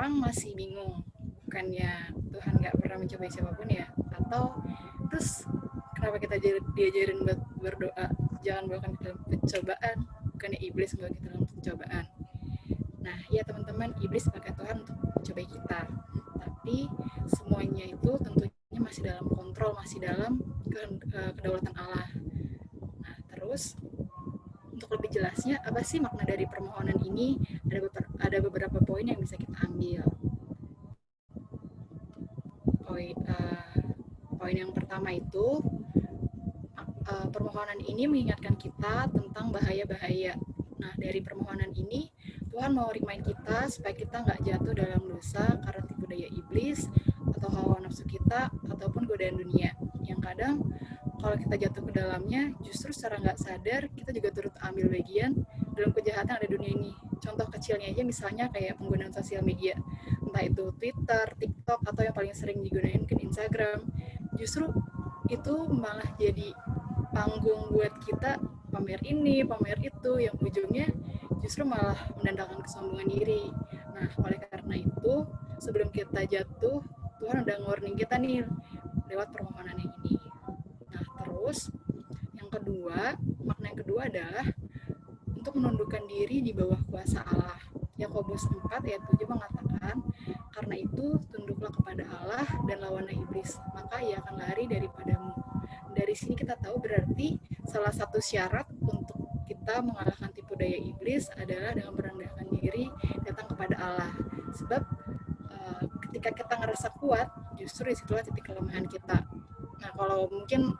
orang masih bingung, bukannya Tuhan nggak pernah mencobai siapapun ya, atau terus kenapa kita diajarin buat berdoa jangan bawa kami dalam pencobaan, bukannya iblis membawa kita dalam pencobaan. Nah ya teman-teman, iblis pakai Tuhan untuk mencobai kita, tapi semuanya itu tentunya masih dalam kontrol, masih dalam kedaulatan Allah. Nah terus untuk lebih jelasnya apa sih makna dari permohonan ini, ada beberapa poin yang bisa kita ambil. Poin yang pertama itu, permohonan ini mengingatkan kita tentang bahaya-bahaya. Nah dari permohonan ini Tuhan mau remind kita supaya kita nggak jatuh dalam dosa karena tipu daya iblis atau hawa nafsu kita ataupun godaan dunia yang kadang kalau kita jatuh ke dalamnya, justru secara nggak sadar kita juga turut ambil bagian dalam kejahatan ada dunia ini. Contoh kecilnya aja misalnya kayak penggunaan sosial media, entah itu Twitter, TikTok, atau yang paling sering digunakan mungkin Instagram. Justru itu malah jadi panggung buat kita pamer ini, pamer itu, yang ujungnya justru malah menandakan kesombongan diri. Nah, oleh karena itu, sebelum kita jatuh, Tuhan udah nge-warning kita nih lewat permohonan yang ini. Nah, terus yang kedua, makna yang kedua adalah untuk menundukkan diri di bawah kuasa Allah. Yakobus 4 ayat 7 mengatakan, karena itu tunduklah kepada Allah dan lawanlah iblis, maka ia akan lari daripadamu. Dari sini kita tahu berarti salah satu syarat untuk kita mengalahkan tipu daya iblis adalah dengan merendahkan diri datang kepada Allah. Sebab ketika kita ngerasa kuat, justru disitulah titik kelemahan kita. Nah, kalau mungkin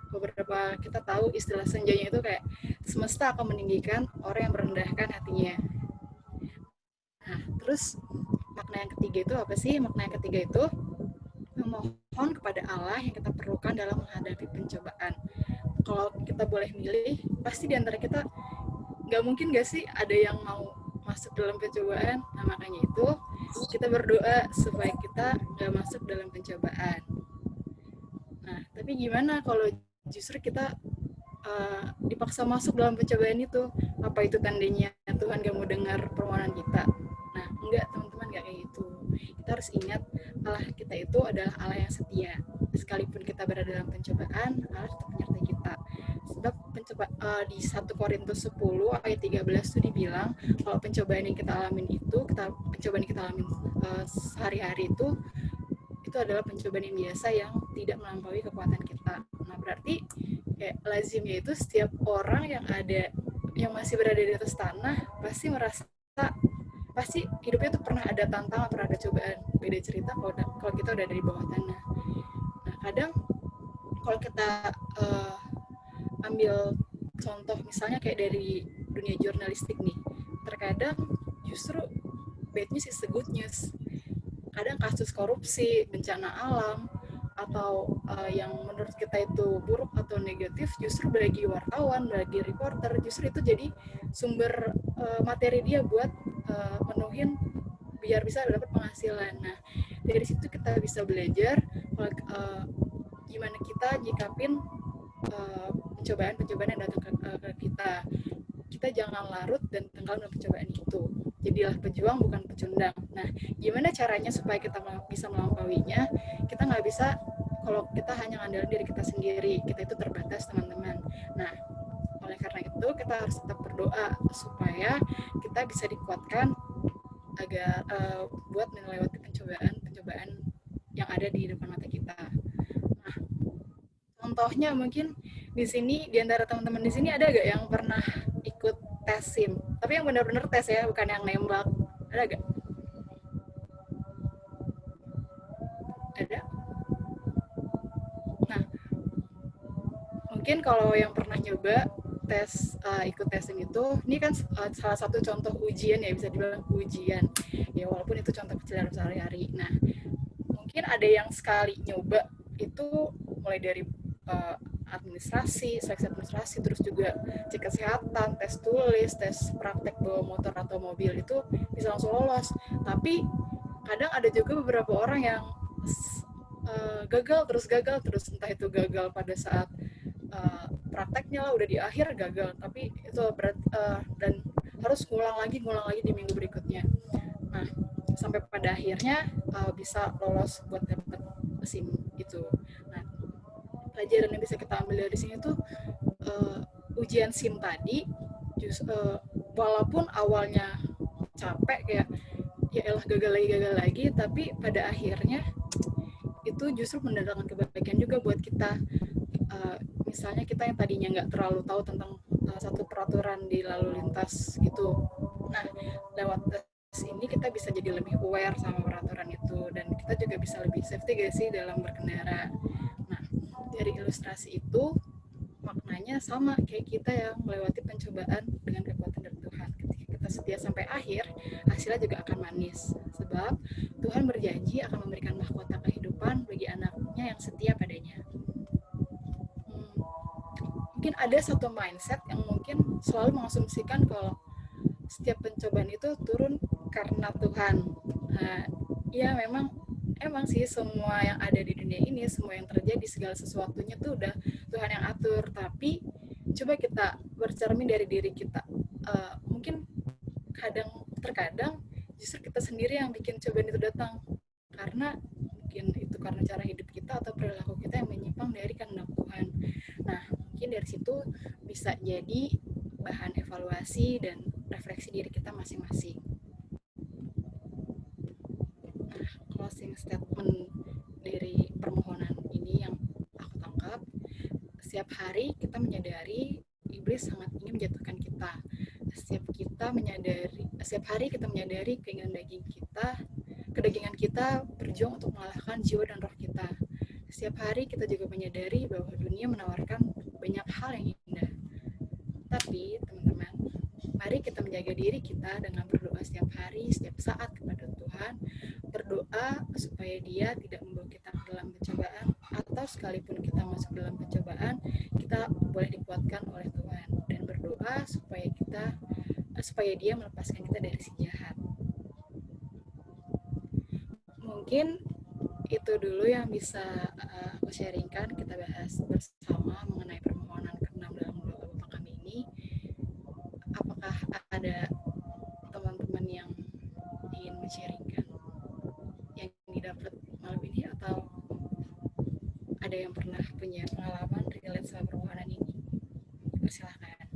beberapa kita tahu istilah senjanya itu kayak semesta akan meninggikan orang yang merendahkan hatinya. Nah, terus makna yang ketiga itu apa sih? Makna yang ketiga itu memohon kepada Allah yang kita perlukan dalam menghadapi pencobaan. Kalau kita boleh milih, pasti di antara kita nggak mungkin nggak sih ada yang mau masuk dalam pencobaan. Nah, makanya itu kita berdoa supaya kita nggak masuk dalam pencobaan. Nah, tapi gimana kalau justru kita dipaksa masuk dalam pencobaan itu? Apa itu tandanya Tuhan gak mau dengar permohonan kita? Nah, enggak teman-teman, gak kayak gitu. Kita harus ingat Allah kita itu adalah Allah yang setia. Sekalipun kita berada dalam pencobaan, Allah tetap menyertai kita. Sebab di 1 Korintus 10 ayat 13 itu dibilang kalau pencobaan yang kita alamin itu, pencobaan yang kita alamin sehari-hari itu adalah pencobaan yang biasa yang tidak melampaui kekuatan kita. Nah, berarti kayak lazimnya itu setiap orang yang masih berada di atas tanah pasti merasa pasti hidupnya tuh pernah ada tantangan, pernah ada cobaan. Beda cerita kalau kita udah ada di bawah tanah. Nah, kadang kalau kita ambil contoh misalnya kayak dari dunia jurnalistik nih, terkadang justru bad news is the good news. Kadang kasus korupsi, bencana alam, atau yang menurut kita itu buruk atau negatif, justru bagi wartawan, bagi reporter, justru itu jadi sumber materi dia buat menuhin biar bisa dapat penghasilan. Nah, dari situ kita bisa belajar gimana kita nyikapin pencobaan-pencobaan yang datang ke kita. Kita jangan larut dan tenggelam dalam pencobaan itu. Jadilah pejuang bukan pecundang. Nah, gimana caranya supaya kita bisa melampauinya? Kita nggak bisa kalau kita hanya ngandalin diri kita sendiri. Kita itu terbatas, teman-teman. Nah, oleh karena itu kita harus tetap berdoa supaya kita bisa dikuatkan agar buat melewati pencobaan yang ada di depan mata kita. Nah, contohnya mungkin di sini, di antara teman-teman di sini ada gak yang pernah ikut tes SIM? Tapi yang benar-benar tes ya, bukan yang nembak. Ada gak? Ada? Nah, mungkin kalau yang pernah nyoba ikut tes SIM itu, ini kan salah satu contoh ujian ya, bisa dibilang ujian. Ya walaupun itu contoh kecil dalam sehari-hari. Nah, mungkin ada yang sekali nyoba itu mulai dari seleksi administrasi, terus juga cek kesehatan, tes tulis, tes praktek bawa motor atau mobil itu bisa langsung lolos. Tapi kadang ada juga beberapa orang yang gagal terus, entah itu gagal pada saat prakteknya lah, udah di akhir gagal, tapi itu berat dan harus ngulang lagi di minggu berikutnya. Nah, sampai pada akhirnya bisa lolos buat dapat SIM itu. Nah, pelajaran yang bisa kita ambil dari sini tuh ujian SIM tadi walaupun awalnya capek kayak ya elah gagal lagi tapi pada akhirnya itu justru mendatangkan kebaikan juga buat kita. Misalnya kita yang tadinya nggak terlalu tahu tentang satu peraturan di lalu lintas gitu, nah lewat tes ini kita bisa jadi lebih aware sama peraturan itu dan kita juga bisa lebih safety gak sih dalam berkendara. Nah, dari ilustrasi itu maknanya sama kayak kita yang melewati pencobaan dengan kekuatan dari Tuhan. Ketika kita setia sampai akhir, hasilnya juga akan manis. Sebab Tuhan berjanji akan memberikan mahkota kehidupan bagi anaknya yang setia padanya. Mungkin ada satu mindset yang mungkin selalu mengasumsikan kalau setiap pencobaan itu turun karena Tuhan. Nah, ya emang sih semua yang ada di dunia ini, semua yang terjadi, segala sesuatunya tuh udah Tuhan yang atur. Tapi coba kita bercermin dari diri kita. Mungkin terkadang justru kita sendiri yang bikin cobaan itu datang karena mungkin itu karena cara hidup kita atau perilaku kita yang menyimpang dari kehendak Tuhan. Nah, mungkin dari situ bisa jadi bahan evaluasi dan refleksi diri kita masing-masing. Nah, closing statement dari permohonan ini yang aku tangkap, setiap hari kita menyadari iblis sangat ingin menjatuhkan kita. Setiap hari kita menyadari kedagingan kita berjuang untuk mengalahkan jiwa dan roh kita. Setiap hari kita juga menyadari bahwa dunia menawarkan banyak hal yang indah. Tapi, teman-teman, mari kita menjaga diri kita dengan berdoa setiap hari, setiap saat kepada Tuhan. Berdoa supaya Dia tidak membawa kita ke dalam pencobaan, atau sekalipun kita masuk dalam pencobaan, kita boleh dikuatkan oleh Tuhan. Dan berdoa supaya Dia melepaskan kita dari si jahat. Mungkin itu dulu yang bisa aku sharingkan, kita bahas bersama mengenai permohonan ke-6 dalam doa Bapa Kami ini. Apakah ada teman-teman yang ingin men-sharingkan yang didapat malam ini, atau ada yang pernah punya pengalaman relate sama permohonan ini? Persilahkan.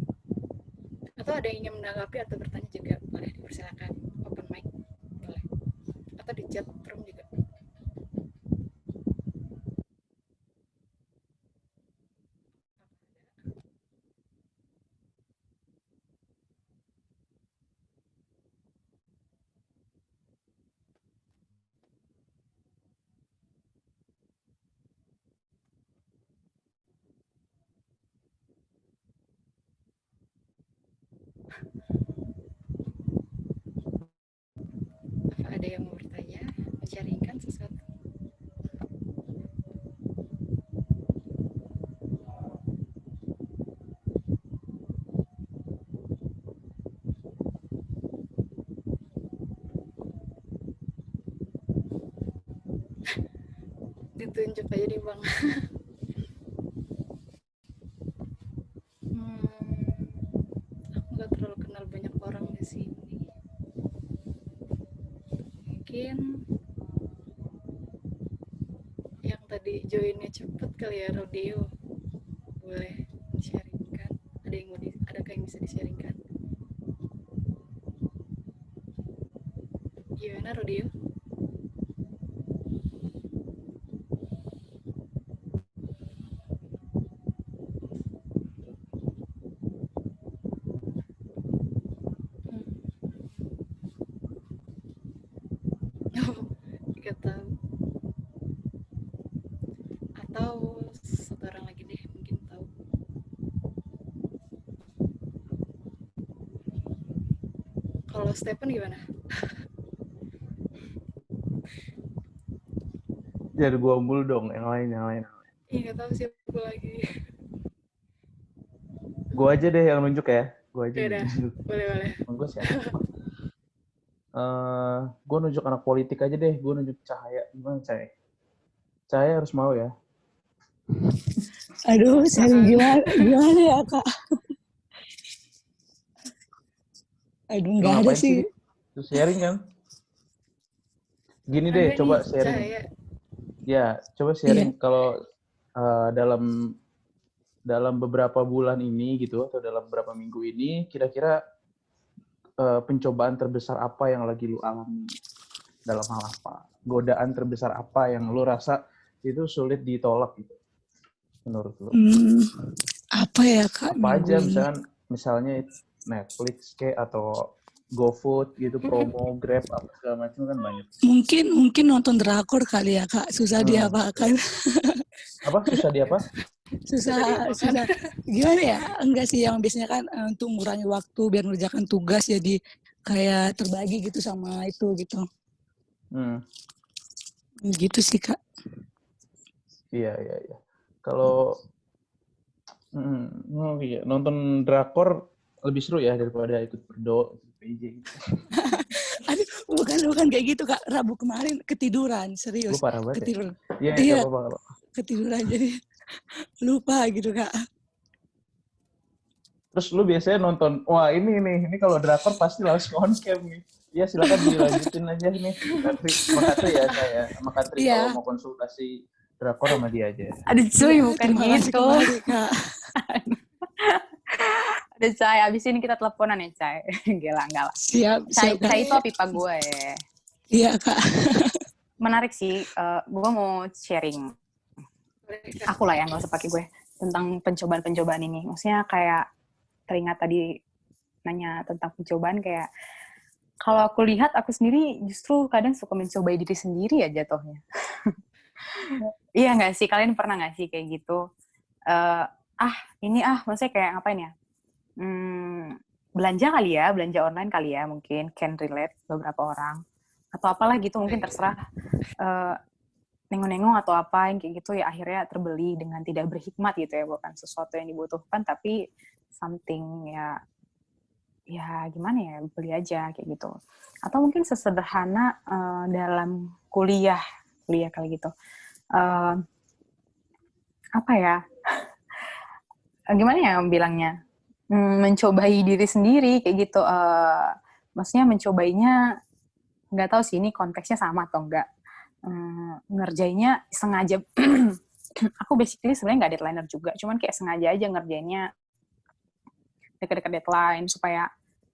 Atau ada yang ingin menanggapi atau bertanya juga boleh, dipersilakan. Open mic boleh. Atau di chat room juga. Apa ada yang mau bertanya, men-sharingkan sesuatu? Ditunjuk aja nih Bang. Aku nggak terlalu kenal banyak orang di sini. Mungkin yang tadi joinnya cepet kali ya, Rodeo. Boleh di-sharingkan. Adakah yang bisa di-sharingkan? Gimana Rodeo? Oh, 3 tahun. Atau satu orang lagi deh, mungkin tahu. Kalau Stephen gimana? Jadi gua mulu dong, yang lain. Ih, nggak tahu siapa lagi. Gua aja deh yang nunjuk ya. Gua aja Ya udah, nunjuk. boleh. Gue siapa? Gue nunjuk anak politik aja deh. Gue nunjuk Cahaya. Gimana Cahaya? Cahaya harus mau ya. Aduh, saya gimana ya Kak? Aduh, nggak ada sih. Terus sharing kan? Gini Ada deh, nih coba sharing. Cahaya. Ya, coba Iya. sharing kalau dalam beberapa bulan ini gitu atau dalam beberapa minggu ini kira-kira pencobaan terbesar apa yang lagi lu alami dalam hal apa? Godaan terbesar apa yang lu rasa itu sulit ditolak gitu menurut lu? Apa ya Kak Apa minggu aja ini? misalnya Netflix kayak atau GoFood gitu, promo, Grab apa segala macam kan banyak. Mungkin nonton drakor kali ya Kak. Susah diapakan. Apa susah di apa? Susah dilupakan. Susah. Gimana ya? Enggak sih, yang biasanya kan untuk mengurangi waktu biar mengerjakan tugas jadi kayak terbagi gitu sama itu gitu. Gitu sih Kak. Iya. Kalau iya. Nonton drakor lebih seru ya daripada ikut berdoa PJ. Aduh, bukan kayak gitu Kak. Rabu kemarin ketiduran, Lu serius. parah banget ya. Ketiduran. Iya, Iya, enggak apa-apa. ketiduran jadi lupa gitu Kak. Terus lu biasanya nonton, wah ini kalau drakor pasti langsung on cam nih. Iya silakan dilanjutin aja nih. Sama Katri ya saya, sama Katri kalau Iya. mau konsultasi drakor sama dia aja. Aduh cuy, Iya, bukan terima kasih gitu. kembali Kak. Aduh Cai, abis ini kita teleponan ya Cai. Gila, enggak lah. Siap Cai Kak. itu pipa gue. Iya Kak. Menarik sih, gue mau sharing. Aku lah ya, nggak usah pakai gue. Tentang pencobaan-pencobaan ini. Maksudnya kayak teringat tadi nanya tentang pencobaan kayak kalau aku lihat aku sendiri justru kadang suka mencobai diri sendiri ya jatuhnya. Iya nggak sih? Kalian pernah nggak sih kayak gitu? Maksudnya kayak ngapain ya? Belanja kali ya, belanja online kali ya mungkin, can relate beberapa orang. Atau apalah gitu, mungkin terserah. Nengong-nengong atau apa yang kayak gitu ya akhirnya terbeli dengan tidak berhikmat gitu ya, bukan sesuatu yang dibutuhkan tapi something ya gimana ya, beli aja kayak gitu. Atau mungkin sesederhana dalam kuliah kali gitu. Apa ya? Gimana ya bilangnya? Mencobai diri sendiri kayak gitu. Maksudnya mencobainya nggak tahu sih ini konteksnya sama atau enggak. Ngerjainnya sengaja. Aku basically sebenarnya nggak deadlineer juga, cuman kayak sengaja aja ngerjainnya dekat-dekat deadline supaya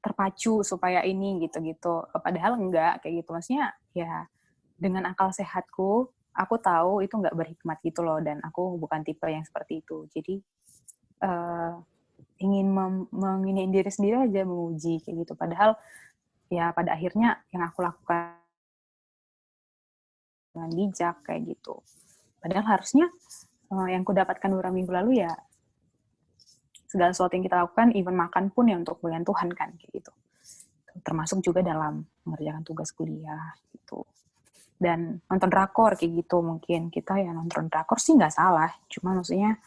terpacu, supaya ini gitu-gitu. Padahal enggak kayak gitu. Maksudnya ya dengan akal sehatku, aku tahu itu nggak berhikmat gitu loh, dan aku bukan tipe yang seperti itu. Jadi ingin menginiin diri sendiri aja, menguji kayak gitu. Padahal ya pada akhirnya yang aku lakukan dengan bijak kayak gitu. Padahal harusnya yang ku dapatkan beberapa minggu lalu ya segala sesuatu yang kita lakukan, even makan pun ya untuk kemuliaan Tuhan kan kayak gitu. Termasuk juga dalam mengerjakan tugas kuliah gitu. Dan nonton drakor kayak gitu, mungkin kita ya nonton drakor sih nggak salah, cuma maksudnya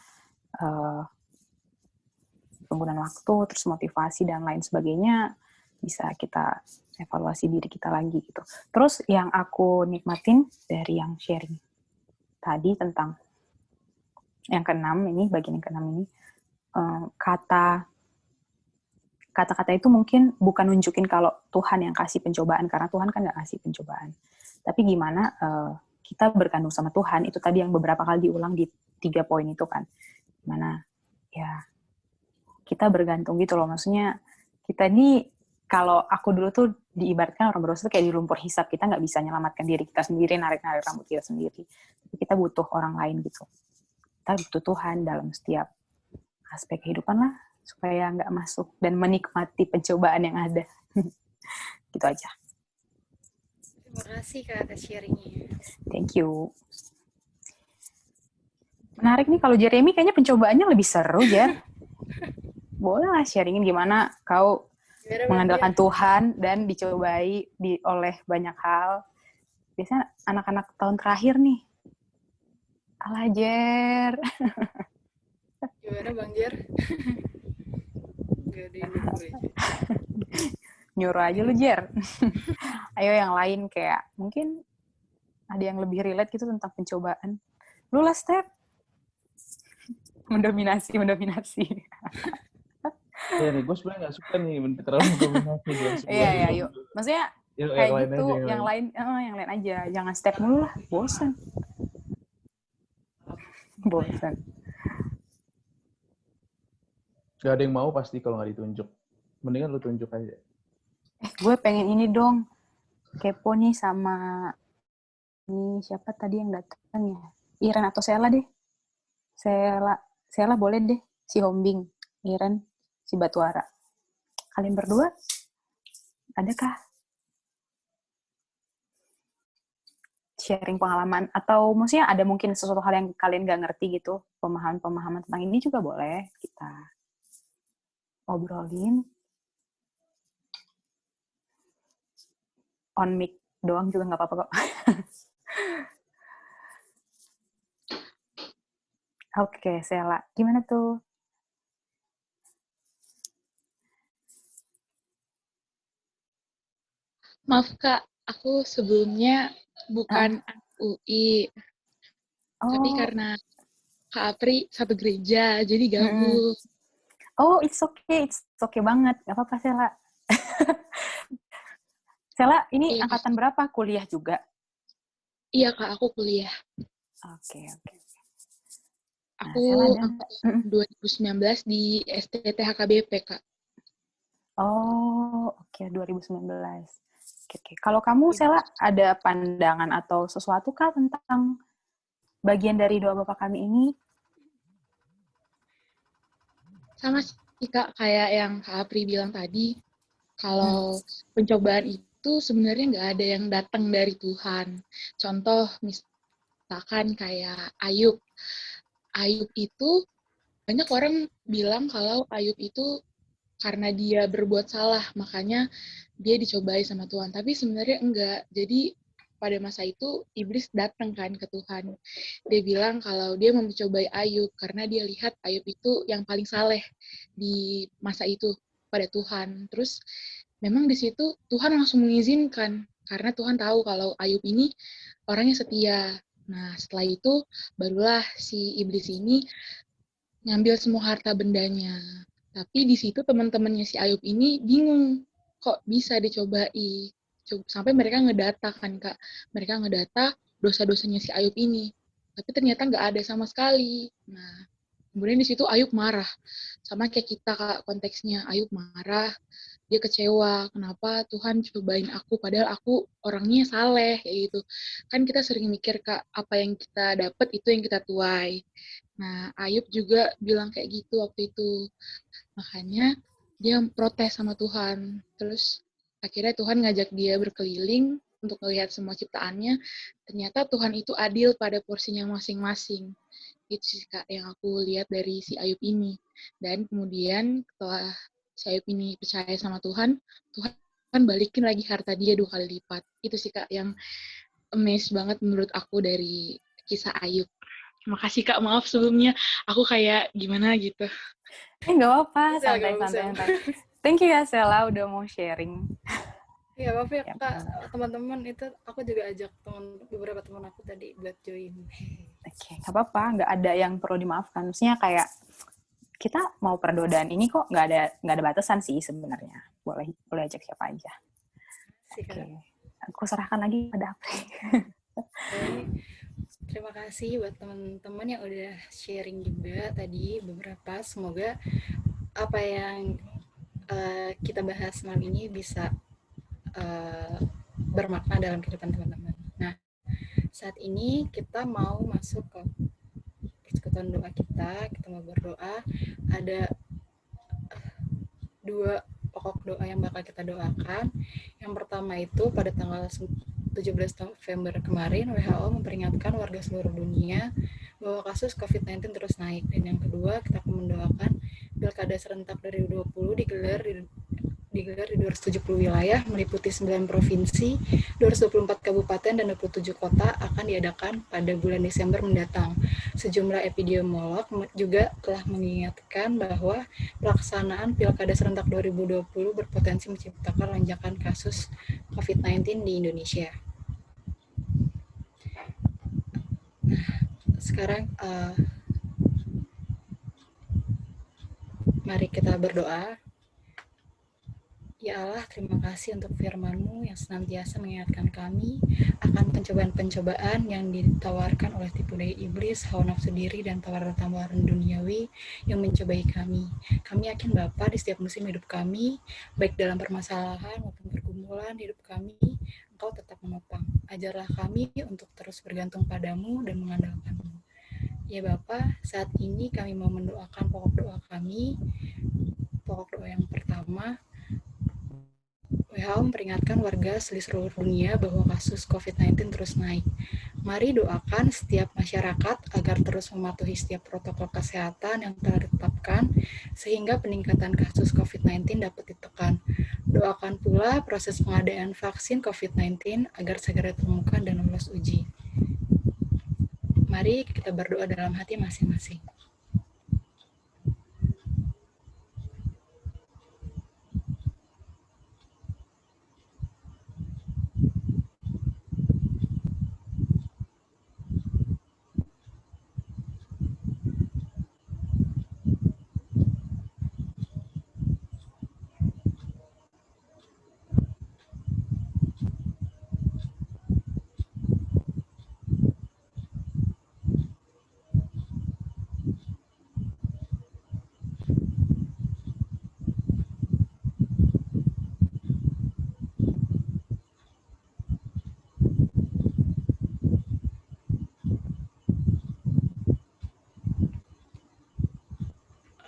penggunaan waktu, terus motivasi dan lain sebagainya bisa kita evaluasi diri kita lagi gitu. Terus yang aku nikmatin dari yang sharing tadi tentang yang keenam ini, bagian yang keenam ini, kata-kata itu mungkin bukan nunjukin kalau Tuhan yang kasih pencobaan, karena Tuhan kan nggak kasih pencobaan. Tapi gimana kita bergantung sama Tuhan, itu tadi yang beberapa kali diulang di 3 poin itu kan. Gimana ya kita bergantung gitu loh, maksudnya kita ini, kalau aku dulu tuh diibaratkan orang berdosa tuh kayak di lumpur hisap, kita nggak bisa menyelamatkan diri kita sendiri, narik-narik rambut kita sendiri. Kita butuh orang lain gitu. Kita butuh Tuhan dalam setiap aspek kehidupan lah, supaya nggak masuk dan menikmati pencobaan yang ada. Gitu aja. Terima kasih Kak atas sharingnya. Thank you. Menarik nih, kalau Jeremy kayaknya pencobaannya lebih seru, Jer. Boleh lah sharingin gimana kau mengandalkan Tuhan dan dicobai oleh banyak hal. Biasanya anak-anak tahun terakhir nih. Alah, Jer. Gimana Bang Jer? Gak ada yang nunggu aja. Nyuruh aja lu, Jer. Ayo yang lain kayak mungkin ada yang lebih relate gitu tentang pencobaan. Lu lah, Step. Mendominasi. Ya nih, gue sebenarnya nggak suka nih terlalu mendominasi. Iya, yuk. Maksudnya Yang Kayak lain gitu, aja, yang lain aja. Jangan step mulu lah, bosan. Bosan. Gak ada yang mau pasti kalau nggak ditunjuk. Mendingan lu tunjuk aja. Gue pengen ini dong. Kepo nih sama ini siapa tadi yang datang ya? Iren atau Sela deh. Sela boleh deh. Si Hombing, Iren, si Batuara. Kalian berdua, adakah sharing pengalaman? Atau maksudnya ada mungkin sesuatu hal yang kalian gak ngerti gitu? Pemahaman-pemahaman tentang ini juga boleh kita obrolin. On mic doang juga gak apa-apa kok. Oke, Sela. Gimana tuh? Maaf Kak, aku sebelumnya bukan UI, tapi Oh, karena Kak Apri satu gereja, jadi gabung. Oh, it's okay banget. Gak apa-apa, Sela. Sela, ini Iya, angkatan berapa? Kuliah juga? iya Kak, aku kuliah. Oke. Nah, Aku Sela ada... angkatan 2019 di STT-HKBP Kak. Oh, oke, 2019. Oke. Kalau kamu, Sela, ada pandangan atau sesuatu kah tentang bagian dari doa Bapa Kami ini? Sama sih Kak, kayak yang Kak Apri bilang tadi, kalau pencobaan itu sebenarnya nggak ada yang datang dari Tuhan. Contoh, misalkan kayak Ayub. Ayub itu, banyak orang bilang kalau Ayub itu karena dia berbuat salah, makanya dia dicobai sama Tuhan. Tapi sebenarnya enggak. Jadi pada masa itu iblis datang kan ke Tuhan. Dia bilang kalau dia mau mencobai Ayub karena dia lihat Ayub itu yang paling saleh di masa itu pada Tuhan. Terus memang di situ Tuhan langsung mengizinkan karena Tuhan tahu kalau Ayub ini orangnya setia. Nah, setelah itu barulah si iblis ini ngambil semua harta bendanya. Tapi di situ teman-temannya si Ayub ini bingung, kok bisa dicobai. Sampai mereka ngedata kan, Kak. Mereka ngedata dosa-dosanya si Ayub ini. Tapi ternyata nggak ada sama sekali. Nah, kemudian di situ Ayub marah. Sama kayak kita, Kak, konteksnya. Ayub marah, dia kecewa. Kenapa Tuhan cobain aku, padahal aku orangnya saleh, kayak gitu. Kan kita sering mikir, Kak, apa yang kita dapat itu yang kita tuai. Nah, Ayub juga bilang kayak gitu waktu itu. Makanya dia protes sama Tuhan. Terus akhirnya Tuhan ngajak dia berkeliling untuk melihat semua ciptaannya. Ternyata Tuhan itu adil pada porsinya masing-masing. Itu sih Kak yang aku lihat dari si Ayub ini. Dan kemudian setelah si Ayub ini percaya sama Tuhan, Tuhan balikin lagi harta dia 2 kali lipat. Itu sih Kak yang amazed banget menurut aku dari kisah Ayub. Terima kasih Kak, maaf sebelumnya aku kayak gimana gitu. Nggak apa-apa, Bisa, santai. bisa. Thank you ya, Sela, udah mau sharing. Ya, maaf ya Ya, Kak, teman-teman itu aku juga ajak beberapa teman aku tadi buat join. Oke, nggak apa-apa, nggak ada yang perlu dimaafkan. Maksudnya kayak kita mau perdodaan ini kok nggak ada batasan sih sebenarnya. Boleh ajak siapa aja. Oke, aku serahkan lagi pada Apri. Terima kasih buat teman-teman yang udah sharing juga tadi beberapa. Semoga apa yang kita bahas malam ini bisa bermakna dalam kehidupan teman-teman. Nah, saat ini kita mau masuk ke persekutuan doa kita mau berdoa. Ada 2 pokok doa yang bakal kita doakan. Yang pertama itu pada tanggal 17 November kemarin WHO memperingatkan warga seluruh dunia bahwa kasus COVID-19 terus naik. Dan yang kedua, kita akan mendoakan Pilkada serentak 2020 digelar di 270 wilayah meliputi 9 provinsi, 224 kabupaten dan 27 kota akan diadakan pada bulan Desember mendatang. Sejumlah epidemiolog juga telah mengingatkan bahwa pelaksanaan Pilkada serentak 2020 berpotensi menciptakan lonjakan kasus COVID-19 di Indonesia. Nah, sekarang mari kita berdoa. Ya Allah, terima kasih untuk firman-Mu yang senantiasa mengingatkan kami akan pencobaan-pencobaan yang ditawarkan oleh tipu daya iblis, hawa nafsu diri, dan tawaran-tawaran duniawi yang mencobai kami. Kami yakin Bapa di setiap musim hidup kami, baik dalam permasalahan maupun pergumulan hidup kami, Engkau tetap menopang. Ajarlah kami untuk terus bergantung padamu dan mengandalkan-Mu. Ya Bapa, saat ini kami mau mendoakan pokok doa kami. Pokok doa yang pertama, WHO memperingatkan warga seluruh dunia bahwa kasus COVID-19 terus naik. Mari doakan setiap masyarakat agar terus mematuhi setiap protokol kesehatan yang telah ditetapkan sehingga peningkatan kasus COVID-19 dapat ditekan. Doakan pula proses pengadaan vaksin COVID-19 agar segera ditemukan dan lolos uji. Mari kita berdoa dalam hati masing-masing.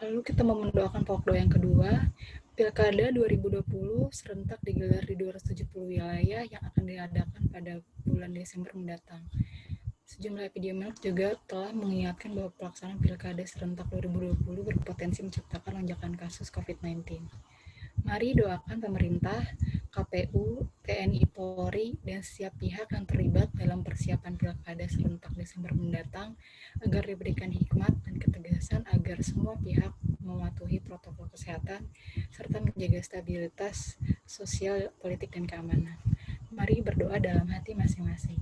Lalu kita mau mendoakan pokok doa yang kedua. Pilkada 2020 serentak digelar di 270 wilayah yang akan diadakan pada bulan Desember mendatang. Sejumlah epidemiolog juga telah mengingatkan bahwa pelaksanaan Pilkada serentak 2020 berpotensi menciptakan lonjakan kasus COVID-19. Mari doakan pemerintah, KPU, TNI Polri, dan setiap pihak yang terlibat dalam persiapan Pilkada serentak Desember mendatang agar diberikan hikmat dan ketegasan agar semua pihak mematuhi protokol kesehatan serta menjaga stabilitas sosial, politik, dan keamanan. Mari berdoa dalam hati masing-masing.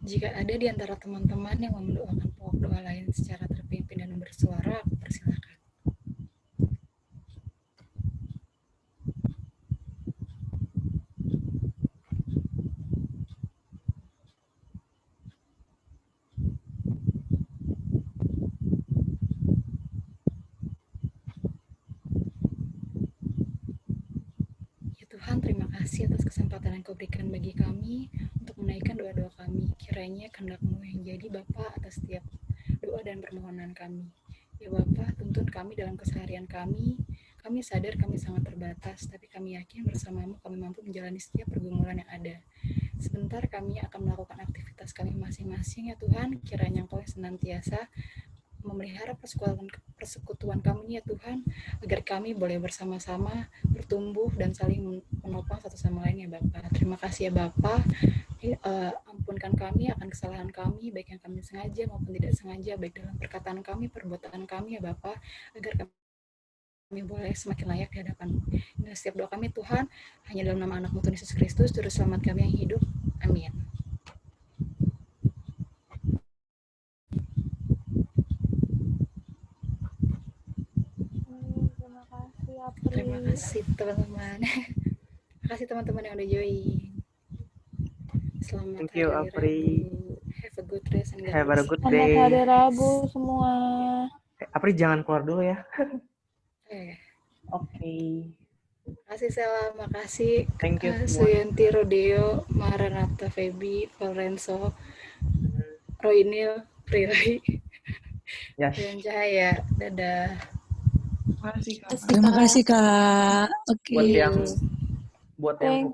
Jika ada di antara teman-teman yang mendoakan pokok doa lain secara terpimpin dan bersuara, aku persilakan. Ya Tuhan, terima kasih atas kesempatan yang Kau berikan bagi kami untuk menaikkan doa-doa kami. Kiranya kehendak-Mu yang jadi Bapa atas setiap doa dan permohonan kami. Ya Bapa, tuntun kami dalam keseharian kami. Kami sadar kami sangat terbatas, tapi kami yakin bersama-Mu kami mampu menjalani setiap pergumulan yang ada. Sebentar kami akan melakukan aktivitas kami masing-masing ya Tuhan. Kiranya Engkau yang senantiasa memelihara persekutuan kami ya Tuhan, agar kami boleh bersama-sama bertumbuh dan saling menopang satu sama lain ya Bapa. Terima kasih ya Bapa. Ampunkan kami akan kesalahan kami, baik yang kami sengaja maupun tidak sengaja, baik dalam perkataan kami, perbuatan kami ya Bapa, agar kami boleh semakin layak di hadapan-Mu. Dan setiap doa kami Tuhan, hanya dalam nama anak-Mu Tuhan Yesus Kristus, Juru Selamat kami yang hidup. Amin. Terima kasih teman-teman. Terima kasih teman-teman yang udah join. Selamat Thank you, hari Apri. Rabu. Have a good rest and God Have a bless good you. Selamat day. hari Rabu semua. Apri jangan keluar dulu ya. Oke. Makasih Sela, makasih Thank you semua. Suyanti, Rodeo, Maranatha, Feby, Lorenzo, Roinil, Prilly, Yes. dan Cahaya. Dadah. Makasih, Kak. Terima kasih Kak. Oke. Buat yang Thank